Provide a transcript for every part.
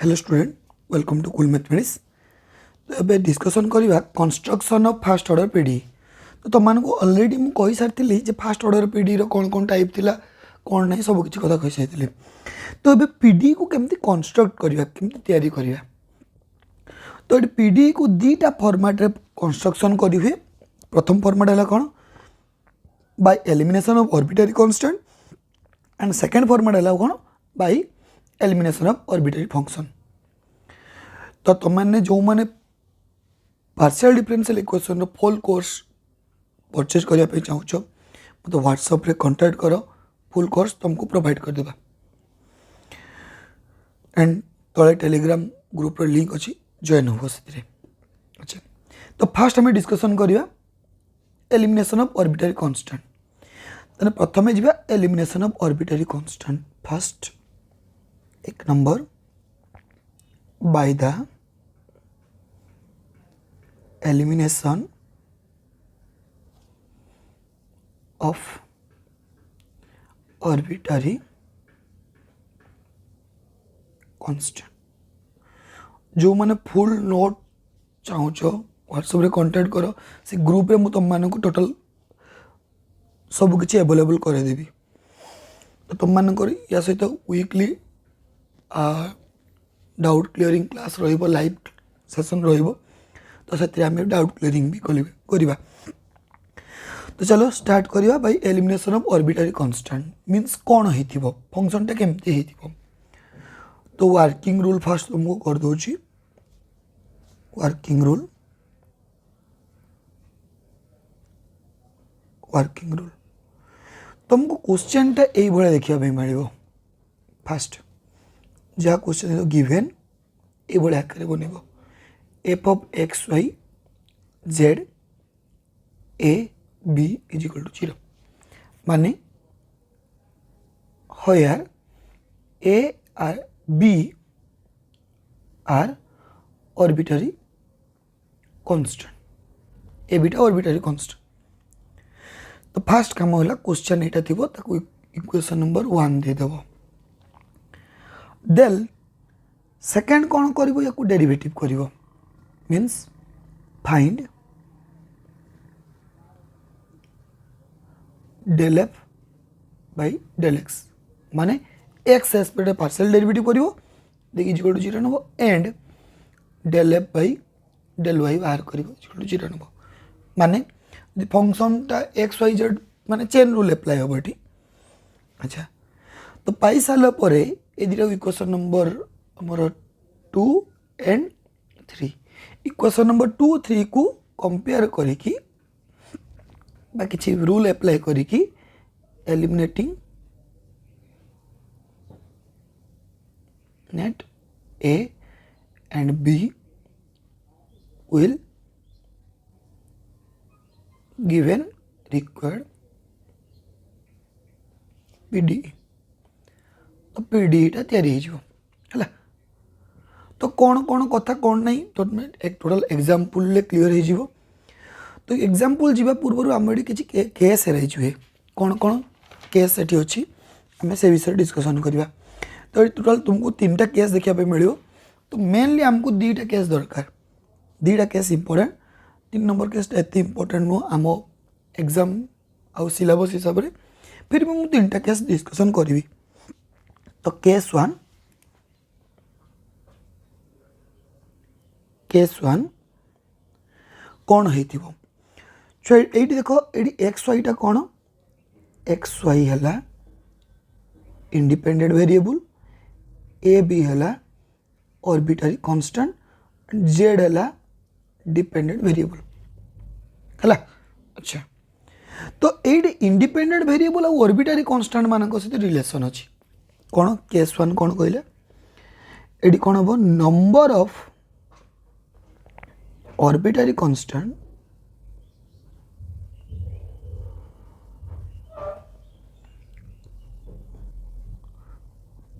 Hello student welcome to cool mathematics. तो ये discussion करवा construction of first order PD. तो तुमको ऑलरेडी मुझे कही सारी फास्ट ऑर्डर पीडी कौन कौन टाइप थी कौन ना सब किसी कथा कही सारी। तो ये पीडी को केमती कंस्ट्रक्ट करवा केमती तैयारी करवा। तो ये पीडी को दीटा फॉर्मेट रे कंस्ट्रक्शन करेंगे। प्रथम फॉर्मेट है कौन by elimination of arbitrary constant and second format है कौन by elimination of arbitrary function. तो तुमने जो मैंने partial differential equation full course purchase करने चाहूँ मतलब व्हाट्सएप रे कांटेक्ट करो फुल कोर्स तुमको प्रोवाइड कर देबा। एंड तले टेलीग्राम ग्रुप रे लिंक अच्छी जॉइन हो से। अच्छा तो फास्ट हमें डिस्कशन करवा एलिमिनेशन ऑफ आर्बिट्रेरी कांस्टेंट। तो प्रथम जा elimination of arbitrary constant. First एक number by the elimination of arbitrary constant। जो मैंने फुल नोट चाहूँ व्हाट्सएप रे कांटेक्ट करो से ग्रुप रे तुम मान को टोटल सब किसी अवेलेबल करदेवी। तो तुम मान या सहित वीकली डाउट क्लीयरिंग क्लास रहिबो लाइव सेशन रहिबो। तो से आम डाउट क्लीयरिंग भी करवा। तो चलो स्टार्ट करवा by elimination of arbitrary constant means कौन हो फंक्शन टा केमती हो। तो वर्किंग रूल फास्ट तुमको कर दूची। वर्किंग रूल तुमको क्वेश्चन टा ये देखा मिल। फास्ट जहाँ क्वेश्चन गिवेन ये आकार बन F of X Y Z A B is equal to 0 माने here A are B are arbitrary constant A beta arbitrary constant. तो फास्ट काम होला क्वेश्चन एटा थिबो ताको इक्वेशन नंबर 1 दे देबो। देन सेकंड कौन करिवो याको डेरिवेटिव करिवो means find del f by del x माने एक्स एस्पेक्ट पार्शियल डेरिवेटिव करिवो देखि इक्वल टू 0 नबो and del f by del y बाहर करिवो इक्वल टू 0 नबो माने फंक्शन टा एक्स वाई जेड माने चेन रूल अप्लाई हो बटी। अच्छा तो पाई साल पर ए दिटा इक्वेशन नंबर हमर 2 एंड 3 इक्वेशन नंबर 2 3 को कंपेयर करिकी बा किसी रूल अप्लाई करिकी एलिमिनेटिंग नेट A and B will given required PD. तो पीडी टा तैयारी हो है। तो कौन कौन कथा कौन नहीं तो एक टोटल एग्जांपल क्लीयर हो। तो एग्जांपल जीवा पूर्व आम किसी केस रही कौन कौन केस सेठी अच्छी आम से विषय डिस्कसन करवा। तो टोटल तुमको 3टा केस देखा मिल। तो मेनली आमको 2टा केस दरकार 2टा केस इंपोर्टेंट 3 नंबर केस एत इंपोर्टेंट नुह आम एग्जाम आउ सिलेबस हिसाब से फिर भी मुझे 3टा केस डिस्कसन करी। तो केस 1 कौन हो ये देख ये एक्स वाई टा कौन एक्स वाई है इंडिपेंडेंट वेरिएबल ए बी है आर्बिट्रेरी कांस्टेंट एंड जेड है डिपेंडेंट वेरिएबल है। अच्छा तो ये इंडिपेंडेंट वेरिएबल और आर्बिट्रेरी कांस्टेंट मान सहित रिलेशन अच्छी कौन केस 1 कौन कहले ये कौन हम number of arbitrary constant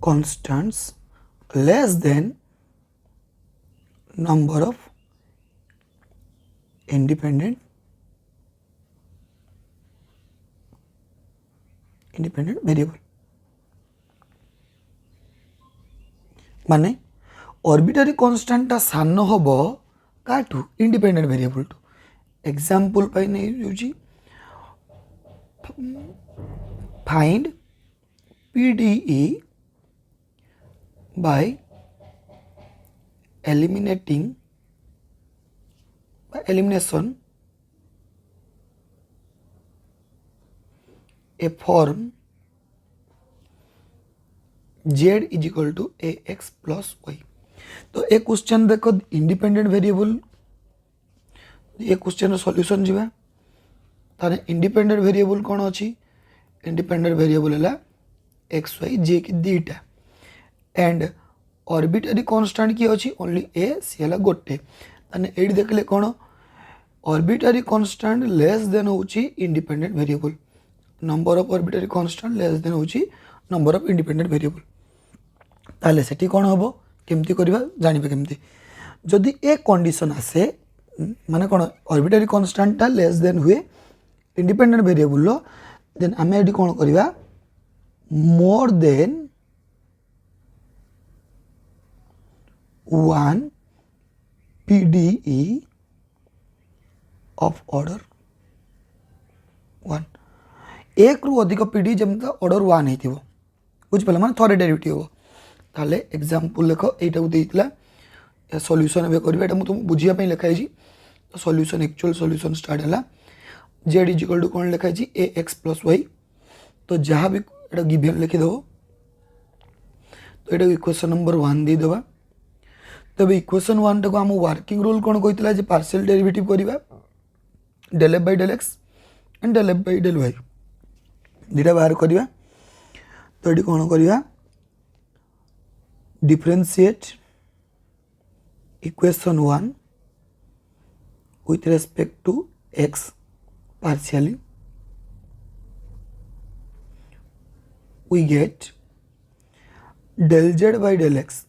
constants less than number of independent variable माने ऑर्बिटरी कांस्टेंटा सान हम काठू इंडिपेंडेंट वेरिएबल टू एग्जांपल पाई नहीं यूजी find PDE by elimination a form z is equal to ax plus y। तो एक क्वेश्चन देखो इंडिपेंडेंट वेरिएबल ये क्वेश्चन सॉल्यूशन जीवा ताने इंडिपेंडेंट वेरिएबल कौन अच्छी इंडिपेंडेंट वेरिएबल है एक्स वाई जे कि दीटा एंड ऑर्बिटरी कांस्टेंट की अच्छी ओनली ए सी है गोटे ताने एडी देखले कौन ऑर्बिटरी कांस्टेंट लेस देन होची independent variable number of arbitrary constant less then होची नंबर ऑफ इंडिपेंडेंट वेरिएबल ताले सेठी कौन हबो केमती करबा जानिबे केमती जदि ए कंडीशन आसे माने कौन ऑर्बिटरी कांस्टेंट ता लेस देन हुए इंडिपेंडेंट वेरिएबल लो देन आमे एडी कौन करबा more than 1 PDE of order 1 एक रु अधिक पीडी जमता ऑर्डर 1 हेतिबो बुझ पले माने थरे डेरिवेटिव हो ताले एग्जांपल लेखो एटा को देइतला या सॉल्यूशन एबे करबे एटा मु तुम बुझिया पई लिखाइ छी तो सॉल्यूशन एक्चुअल सॉल्यूशन स्टार्ट हला z इज इक्वल टू कोन लिखाइ छी ax + y तो जहाँ भी एटा गिवन लिखि दो तो एटा इक्वेशन नंबर 1 दे देबा तब इक्वेशन 1 टाको हम वर्किंग रूल कौन कहता है पार्शियल डेरिवेटिव करवा del f by del x and del f by del y दुटा बाहर करवा तो ये कौन करवा differentiate equation 1 with respect to x partially we get del z by del x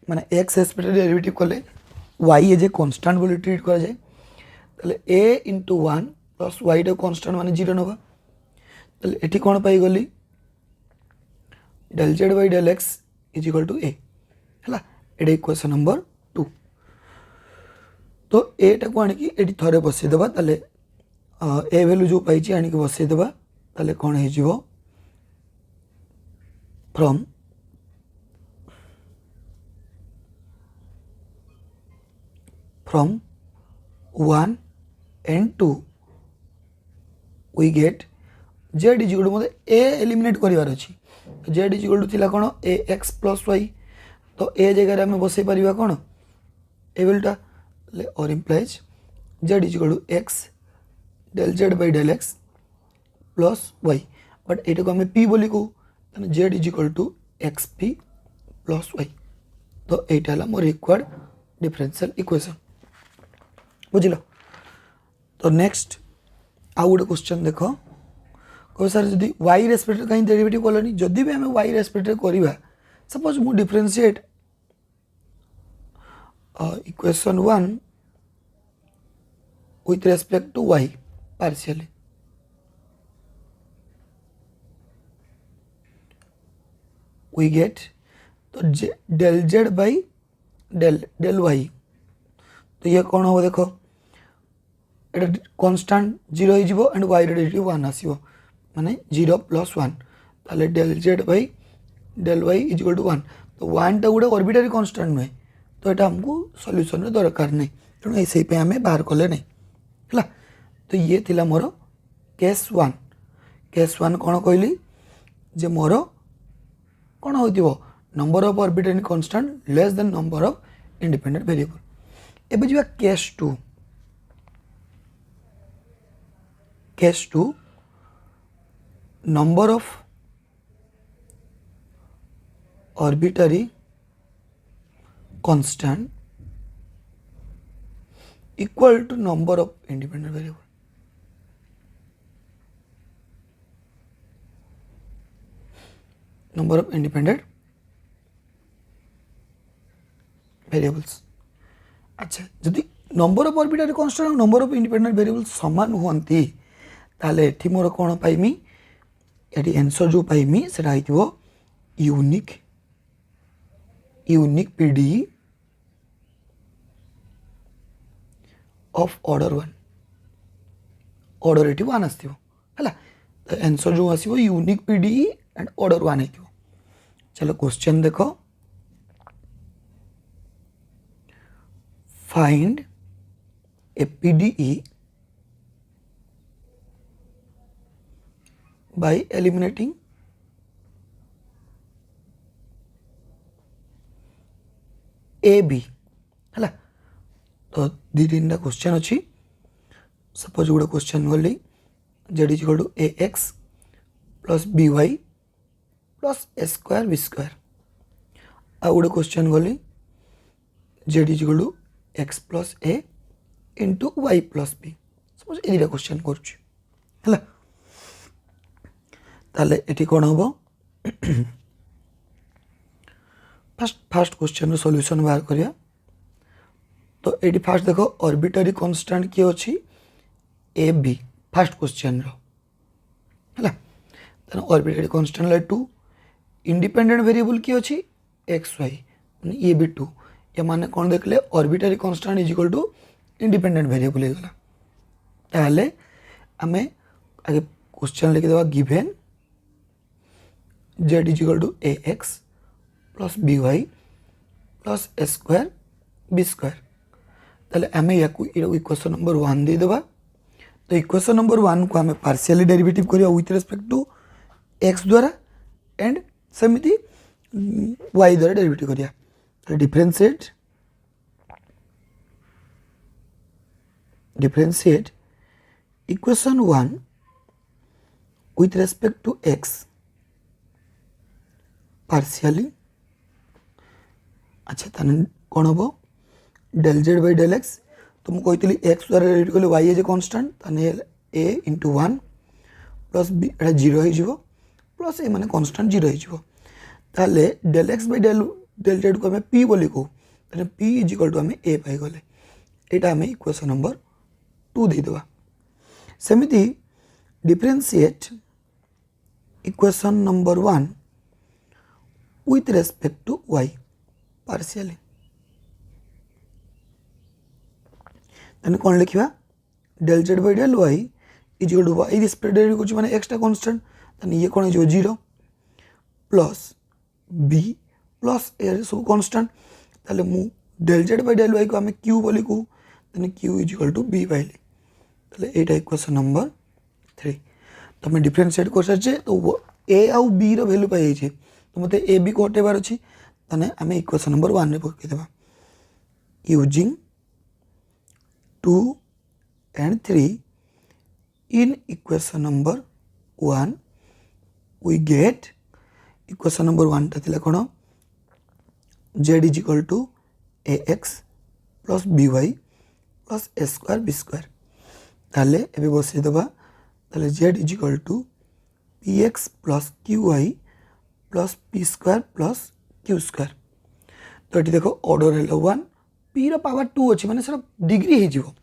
माने x रेस्पेक्ट डेरिवेटिव कले y एज ए कांस्टेंट बोली ट्रीट करा जाए तले a into 1 प्लस y टा कांस्टेंट माने 0 नबा तले एठी कोन पाई गली del z by del x is equal to a हला एडे इक्वेशन नंबर 2 तो a टा को आनी की एठी थरे बसै देबा तले ए वैल्यू जो पाई छी आनी की बसै देबा तले कोन हे जीवो from from 1 and 2 we get z is equal to मतलब a एलिमिनेट करिवार अछि तो z is equal to थिला कोन ax + y तो a जगह रे हम बसै परिबा कोन ए वैल्यूटा और implies z is equal to x del z by del x plus y but एटा को हम p बोली को तने z is equal to xp plus y तो एटा ला मोर रिक्वायर्ड डिफरेंशियल इक्वेशन बुझल तो नेक्स्ट आउ गोटे क्वेश्चन देख कह सर जदि y रेस्पेक्ट कहीं डेरिवेटिव कलनी जदि भी आम y रेस्पेक्ट करवा सपोज मु differentiate equation 1 with respect to y partially we get तो del z by del y तो ये कौन हो देखो एटा कांस्टेंट 0 हो जिवो एंड y डेरिवेटिव 1 आसीबो माने 0 + 1 ताले del z by del y = 1 तो 1 टा गुडे ऑर्बिटरी कांस्टेंट नुहे तो एटा हमको सॉल्यूशन रे दरकार नहीं तेणु ऐसे पे हमें बाहर कले नहीं हला तो ये थिला मोर केस 1 कौन कहली जे मोर कौन होतिबो number of arbitrary constant less than number of independent variable एबे जिवा case 2 number of arbitrary constant equal to number of independent variable number of independent variables अच्छा जदि नंबर ऑफ ऑर्बिटरी कांस्टेंट और नंबर ऑफ इंडिपेंडेंट वेरिएबल समान हुअंती ताले एठी मोर कोन पाइमी एठी आंसर जो पाइमी सेटा हितबो unique PD of order one order ये वन आसो है तो आंसर जो आसो unique PDE and order one हो। चलो क्वेश्चन देखो find a PDE by eliminating a b है तो दी तीन क्वेश्चन अच्छी सपोज गोटे क्वेश्चन गली Z is equal to A X plus B Y plus A square B square आउ गोटे क्वेश्चन गली Z is equal to x plus A into Y plus B suppose ये दुटा क्वेश्चन कर ताले एटी कौन हम फास्ट क्वेश्चन रो solution बाहर करिया तो एटी फास्ट देखो ऑर्बिटरी कांस्टेंट किए अच्छी ए बी फास्ट क्वेश्चन रो है ऑर्बिटरी कांस्टेंट ला 2 इंडिपेंडेंट वेरिएबल किए अच्छी एक्स वाई माने ये भी 2 ये माने कौन देखले arbitrary constant is equal to independent variable हो गला ताले हमें आगे क्वेश्चन लिख देबा given z is equal to ax plus by plus a square b square ताले आमे याकू इक्वेशन नंबर 1 दे देबा तो इक्वेशन नंबर 1 को आमे पार्शियली डेरिवेटिव करिया विथ रिस्पेक्ट टू x द्वारा एंड समिति y द्वारा डेरिवेटिव करिया तो differentiate equation 1 with respect to x partially अच्छा ताने कौन हम del Z by del X तो मुझे कही एक्स द्वारा डेरिवेटिव कले वाई एज ए कांस्टेंट ताने ए इंटू 1 प्लस बी एटा 0 हो प्लस ए माने कांस्टेंट 0 हो ताले del X by del Z को हमें पी बोली कहू ताने पी इज इक्वल टू हमें ए पाई गले एटा हमें इक्वेशन नंबर 2 दे देबा सेमिति differentiate equation number 1 with respect to y partially then कौन लिखिबा del z by del y is equal to y respect derivative कुछ माने एक्स्ट्रा कांस्टेंट then ये कौन है 0 प्लस b प्लस a सब कांस्टेंट ताले मु del z by del y को हमें q बोली को then q is equal to b by ताले एटा इक्वेशन नंबर 3 तो हमें डिफरेंशिएट कर सके तो a आउ b रो वैल्यू पाई छै तो मत ए बी को हटेबार अच्छी आम इक्वेशन नंबर 1 में पकईदेवा using 2 and 3 in equation number 1 we get equation number 1 टा थिला कोन z is equal to ax plus by plus a square b square ताले एबे बसई देबा ताले z is equal to px plus qy plus P square plus Q square तो ये देखो ऑर्डर है 1 पी रो पावर 2 अच्छी माने सर डिग्री ही जीवो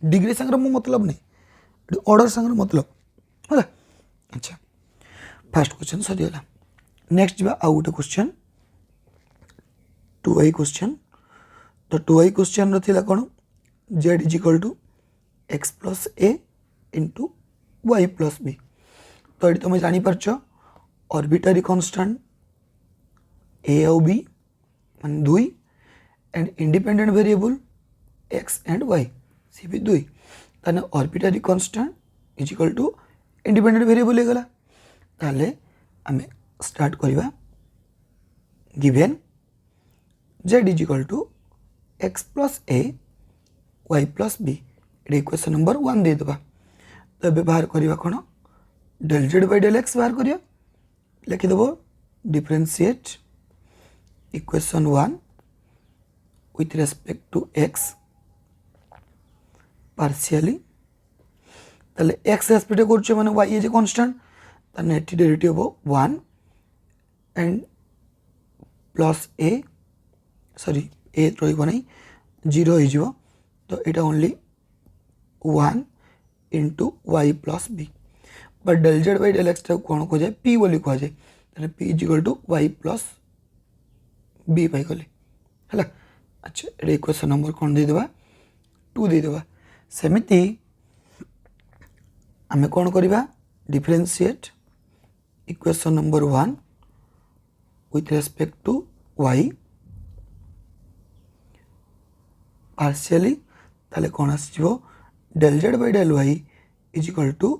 डिग्री संग मो मतलब नहीं ऑर्डर संग मतलब है अच्छा फर्स्ट क्वेश्चन सरी होला नेक्स्ट जीवा आउ गोटे क्वेश्चन 2i क्वेश्चन तो 2i क्वेश्चन रो थिला कोन z is equal to x plus a into y plus b तो ये तुम जानी परछो ऑर्बिटरी कांस्टेंट ए और बी मान 2 and independent variable x and y c भी 2 ताने arbitrary constant is equal to independent variable होगला ताले आमे स्टार्ट करबा given z is equal to x plus a y plus b ये इक्वेशन नंबर 1 दे देबा तो ए बाहर करबा कोन del Z by del x बाहर करिया लिखिदेव differentiate equation 1 with respect to x partially ताले x रेस्पेक्ट करछे माने y इज ए कांस्टेंट ताने एटी डेरिवेटिव हो 1 and plus a sorry a रहिबो नै 0 हो जिवो तो एटा only 1 into y plus b but del Z by del x कौन कह जाए पी बोली कह जाए p is equal to y plus b पाई गले है अच्छा ये इक्वेशन नंबर कौन दे देबा 2 दे देबा सेमिति आमे कौन करिबा differentiate equation number 1 with respect to y partially ताले कौन आसीबो del z by del y is equal to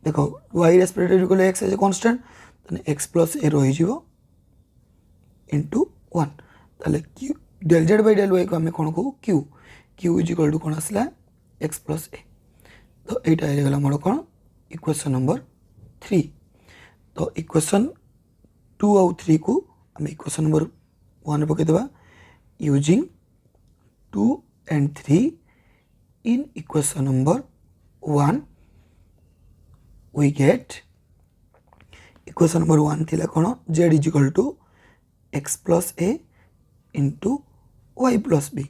देखो y respect to x as a constant ताने x प्लस a रही जीवो इनटू 1 ताले q del z by del y को हमें कौन को q q is equal to कौन आसला x प्लस a तो एटा आ गला मोर कौन इक्वेशन नंबर 3 तो इक्वेशन 2 और 3 को हम इक्वेशन नंबर 1 पके देबा using 2 and 3 in equation number 1 we get equation number 1 थिला कोन z is equal to x plus a into y plus b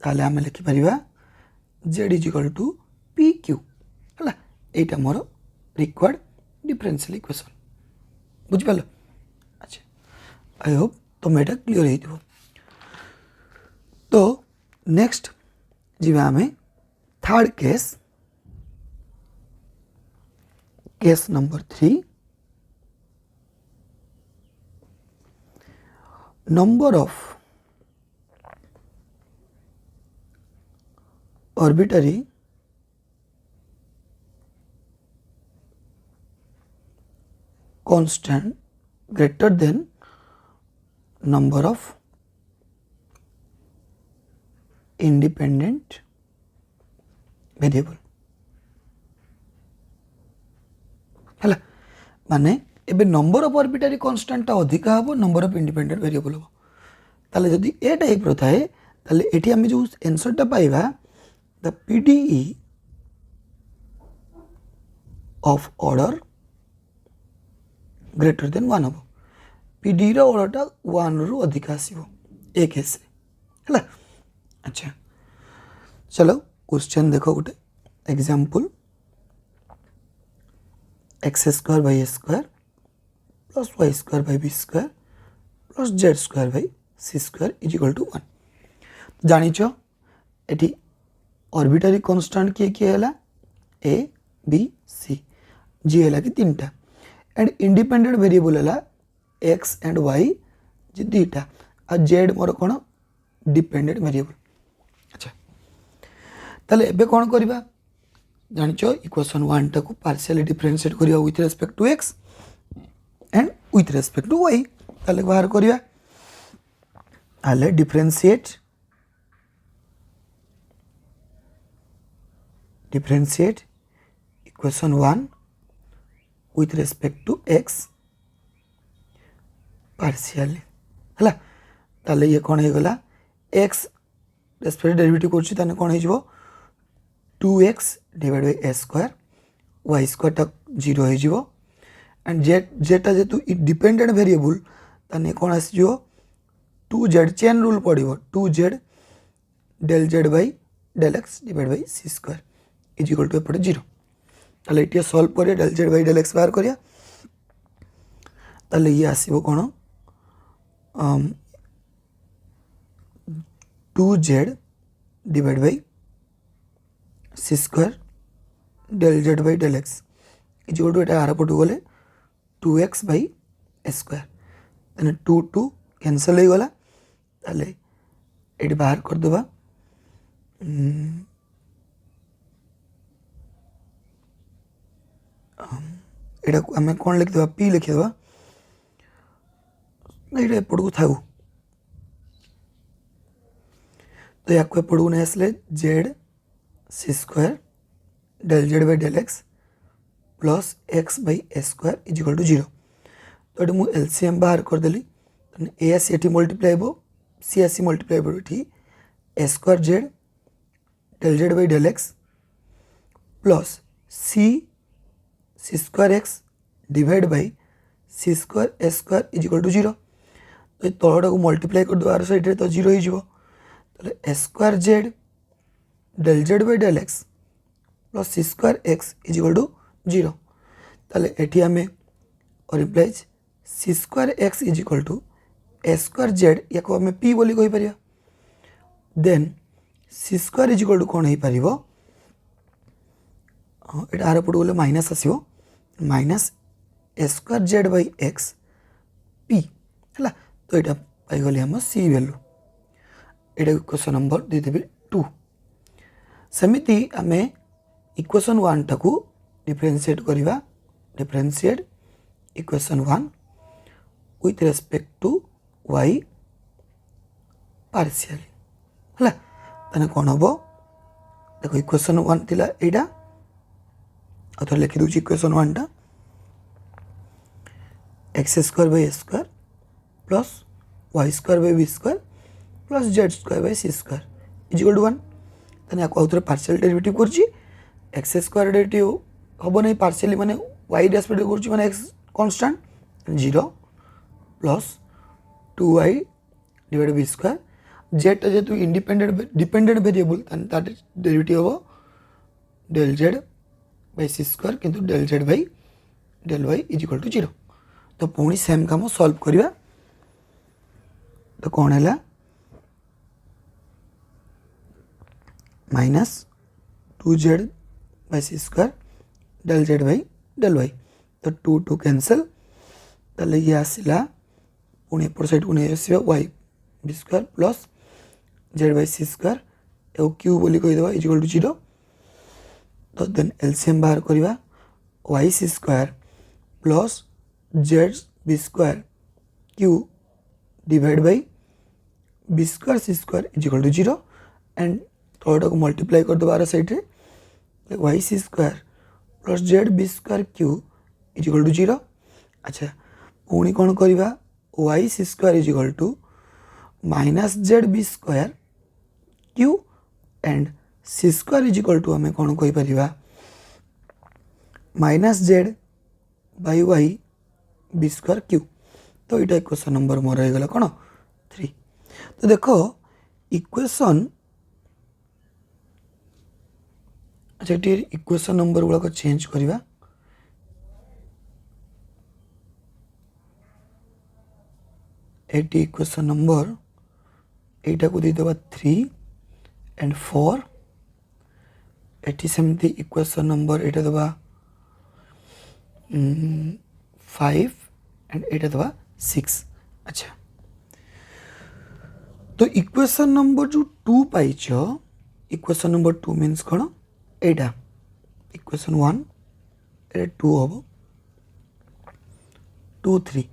ताले हम लिखि परिबा z is equal to pq हला एटा मोर रिक्वायर्ड डिफरेंशियल इक्वेशन बुझ पालो अच्छा आई होप तुम एटा क्लियर हेतिबो तो नेक्स्ट जीवा हमें third case number 3 number of arbitrary constant greater than number of independent variable है माने एबे नंबर ऑफ आर्बिट्ररी कांस्टेंट अधिक हम नंबर ऑफ इंडिपेंडेंट वेरिएबल हम ताले जदि ए टाइप रो थाए ताले एठी हम जो आंसर टा पाइबा the PDE of order greater than 1 हम पीडी रो ऑर्डर टा 1 रु अधिक आसीबो ए केस हला अच्छा चलो क्वेश्चन देखो गोटे example X square by square plus Y square by B square plus Z square by C square is equal to 1 जानिछ एठी आर्बिट्ररी कांस्टेंट किए हैला ए बी सी जी हैला कि तीनटा एंड इंडिपेंडेंट वेरिएबल हैला एक्स एंड वाई जी दीटा आ जेड मोर कोन डिपेंडेंट वेरिएबल अच्छा ताले एबे कोन करबा जानिछो इक्वेशन 1 टा को पार्शियली डिफरेंशिएट करिया with respect to x and with respect to y ताले बाहर करिया आले differentiate equation 1 with respect to x partially हला ताले ये कोन हे गला x रेस्पेक्ट डेरिवेटिव करछि ताने कोन हे जिवो 2x divide by a square y square तक 0 हो जिवो एंड जेटा जेतु डिपेंडेंट वेरिएबल ताने कोन आसी जिवो 2z चेन रूल पड़िवो 2z del z bye del x divide by c square is equal to एपटे 0 ताले इटिया सॉल्व करिया del z bye del x बाहर करिया ताले ये आसीबो कोन 2z divide by c square del z bye del x is equal to Etah are पटु गले 2x बाय स्क्वायर तने 2 2 कैंसिल हो गला ताले एटी बाहर कर देबा एटा हमें कोन लिख देबा p लिख देबा एटा पडू थाउ तो या को पडू ने असले z C square del z bye del x plus x by a square is equal to 0 तो एटी मु एलसीएम बाहर कर देली तने a से एटी मल्टीप्लाई हो c से मल्टीप्लाई हो एटी a square z del z bye del x plus c square x divide by c square a square is equal to 0 तो तळटा को मल्टीप्लाई कर दो आर साइड रे तो 0 हो जिवो तले a square z del z bye del x plus c square x is equal to 0 ताले एठी हमें और implies c square x is equal to a square z या को हमें p बोली कहि परिया then C square is equal to कौन हो पार ये आर पटू गले माइनस आसो minus A square Z by X P है तो यहाँ पाईगली आम सी भैल्यू यहाँ इक्वेशन नंबर देदेवि 2 सेमिति आम इक्वेशन 1 टाकू डिफरेंशिएट करवा differentiate equation 1 with respect to Y partially है ताने कौन हम देखो इक्वेशन 1 थिला एटा अथवा लिखि दूची इक्वेशन 1 टा X square by square plus Y square by B square plus Z square by C square is equal to 1 ताने आको आउथरे पार्शियल डेरिवेटिव करछि एक्स स्क्वायर डेरिवेटिव हम नहीं पार्शियली माने वाई रेस्पेक्ट करछि माने X constant 0 plus 2y divide by square Z जेहेतु इंडिपेंडेंट डिपेंडेंट वेरिएबल तार डेरिवेटिव हम del Z by C square किंतु del Z by del Y is equal to 0 तो पुणी सेम काम सॉल्व करवा तो कौन है minus 2z by C square del Z by del Y तो 2 2 कैंसल ताले ये आसला पुणी एपट साइड को नहीं आस y b square plus z by C square a q बोली कहीदेव इज इक्वल टू 0 तो देन एलसीएम बाहर करवा y c square plus z b square q divide by B square c square is equal to 0 and तौटा को multiply कर दो side y c square plus z b square q is equal to 0 अच्छा पुणी कौन करवा y c square is equal to minus z b square q and c square is equal to आम कौन कहीपर minus z by y b square Q तो यहाँ equation number मोर हो गला कौन 3 तो देखो इक्वेशन अच्छा ये इक्वेशन नंबर गुड़ाक चेंज करवा इक्वेशन नंबर यहाँ को देदेवा 3 एंड 4 एटी सेमती इक्वेशन नंबर यहाँ देवा 5 एंड यहाँ देवा 6 अच्छा तो इक्वेशन नंबर जो 2 पाइछ इक्वेशन नंबर 2 मीन्स कौन एटा इक्वेशन 1 एटा 2 हम 2 3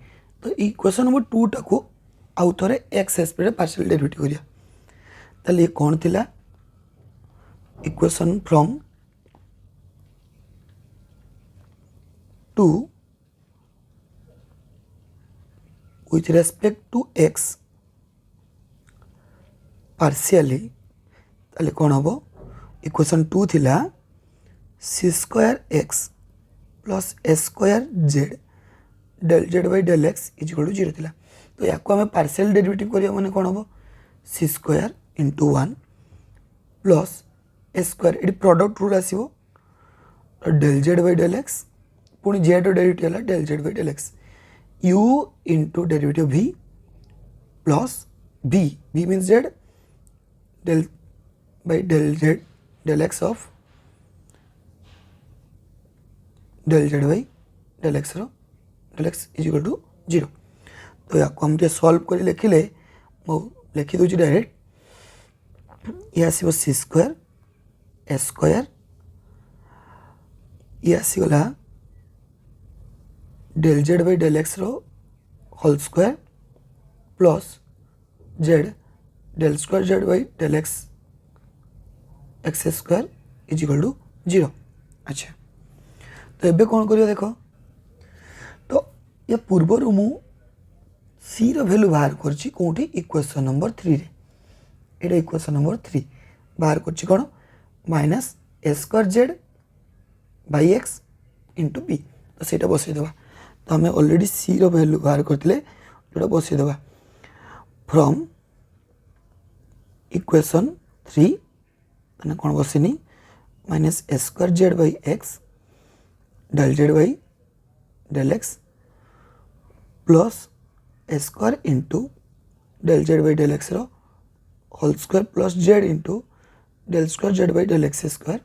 तो इक्वेशन नंबर 2 टाको आउ थे एक्स एस्पेक्ट पार्शियल डेरिवेटिव करिया ताले ये कौन थिला equation from 2 with respect to x partially ताले कौन हम इक्वेशन 2 थिला c square x plus A square z del Z by del x is equal to 0 थिला तो या आम पार्शियल डेरिवेटिव करिया माने कौन हम सी स्क्वायर इंटू 1 प्लस ए स्क्वायर ये प्रोडक्ट रूल आसो del Z by del X पुणी जेड डेरिवेटिव है del Z by del X U into derivative v plus b b means Z del by del Z del X of del Z by del x del x is equal to 0 तो या आम solve कर लिखिले लिखी दूसरी direct ये आसो सी square a square ये आसीगला del Z by del x whole square plus z del square z by del x x square is equal to 0 अच्छा तो ये कौन कर देख तो ये पूर्वर मु सी भैल्यू बाहर करछि कोठी इक्वेशन नंबर 3 रे एटा इक्वेशन नंबर 3 बाहर करछि कोन minus A square z by x into b तो सेटा बसईदेवा तो आम अलरेडी सी भैल्यू बाहर करते जोटा बसईदेवा फ्रॉम इक्वेशन 3 मैंने कौन बसनी minus A square z by x del Z by del x plus A square into del Z by del x whole square plus z into del square z by del x square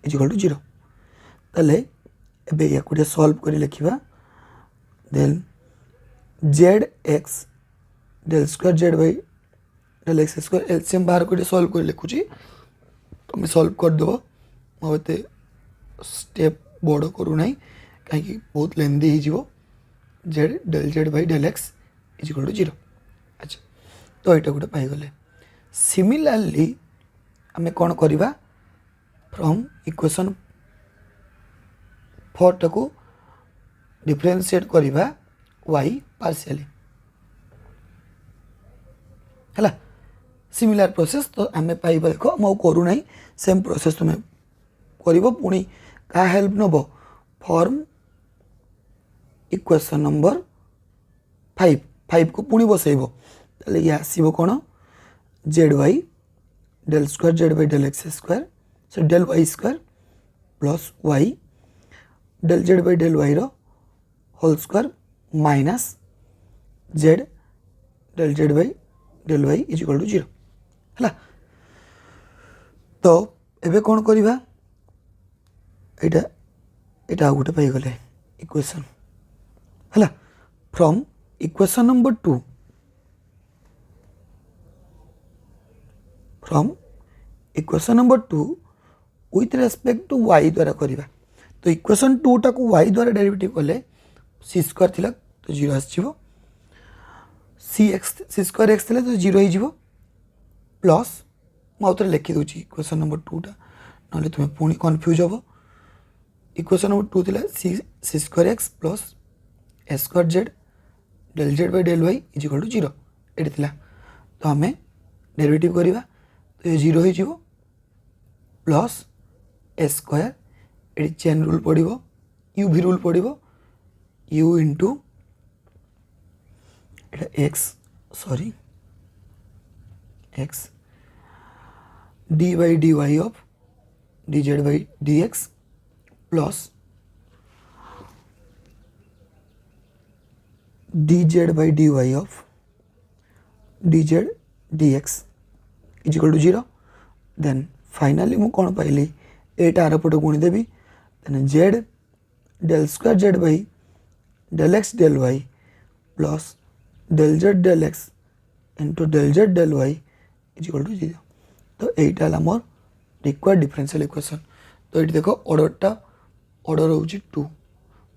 is equal to 0 ताले एबे या कुटे solve करी लिखिबा then zx del square z by del x square LCM बाहर कुटे solve करी लिखुची तो मैं सॉल्व कर देबो मते स्टेप बड़ करू नहीं कहीं बहुत लेंदी हो Z del Z by del x is equal to 0 अच्छा तो यहाँ गोटे पाईगले सिमिलारली आम कौन करवा फ्रॉम इक्वेशन 4 टाको डिफरेंशिएट करवा y पार्शियली है सिमिलार प्रोसेस तो आम पाइबा देख मु करू ना सेम प्रोसेस तुम कर पुणी क्या हेल्प नब फॉर्म इक्वेशन नंबर 5 को पुणी बसैब ताले ये आसब कौन z y del square z by del x square से del y square plus y del Z by del y whole square minus z del Z by del Y is equal to 0 है तो एबे कौन करवा यहाँ गोटे पाईगले equation है from equation number 2 from equation number 2 with respect to y द्वारा करवा तो इक्वेशन 2 टाक y द्वारा डेरिवेटिव कले सी स्क्वायर थिला तो 0 आसजिवो सी स्क्वायर एक्स थिला तो 0 हो प्लस मुझे लिखी दूची इक्वेशन नंबर 2 टा ना तुम्हें पुणी कन्फ्यूज हम इक्वेशन नंबर 2 थिला c square x plus A square z del Z by del Y is equal to 0 ये थिला तो आम डेरिवेटिव करवा तो ये 0 हो प्लस ए स्क्वायर ये चेन रूल पड़ो यू भी रूल पड़ो u into x sorry x d by d y of d z by d x plus d z by d y of d z d x is equal to 0 then finally मु कौन पाइली एटा आर पटे गुणी देवी then z del square z by del x del y plus del Z del x into del Z del Y is equal to 0 तो यहीटा मोर रिक्वायर्ड डिफरेंशियल इक्वेशन तो ये देख ऑर्डरटा ऑर्डर हूँ 2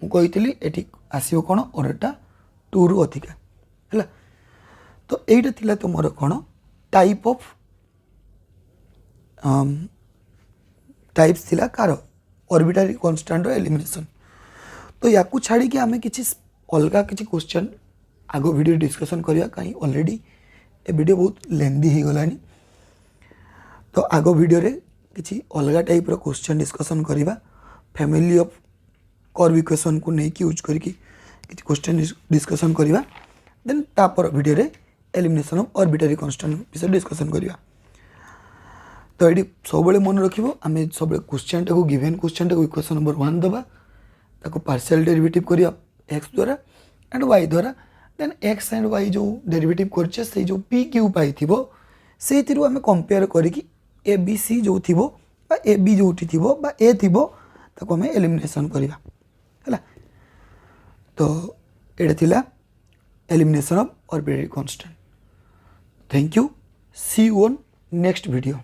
मुझे ये आसो कौन ऑर्डरटा 2 रु अधिका है तो यहीटा थिला तुमर कौन टाइप ऑफ टाइप्स थिला कार ऑर्बिटरी कांस्टेंट एलिमिनेशन तो या छाड़ी कि आम कि अलग किसी क्वेश्चन आग वीडियो डिस्कशन करवा कहीं ऑलरेडी ए वीडियो बहुत लेंदी हो गलानी तो आग वीडियो रे किसी अलग टाइप रो क्वेश्चन डिस्कशन करवा फैमिली ऑफ कर्व इक्वेशन को लेकिन यूज करके किसी क्वेश्चन डिस्कशन करवा देन तापर वीडियो रे एलिमिनेशन ऑफ आर्बिट्रेरी कांस्टेंट विषय डिस्कशन करवा तो ये सब मन रखिबो आमे सब क्वेश्चन टाको गिवन क्वेश्चन टाको इक्वेशन नंबर 1 दबा ताको पार्शियल डेरिवेटिव करिया x द्वारा एंड y द्वारा देन x एंड y जो डेरिवेटिव करछे से जो p q पाई थिबो से थिरु आमे कंपेयर करिकि ए बी सी जो थिबो बा ए बी जोटी थिबो बा ए थिबो ताको आमे एलिमिनेशन करिवा हला तो एटा थिला elimination of arbitrary constant thank you see you on next video.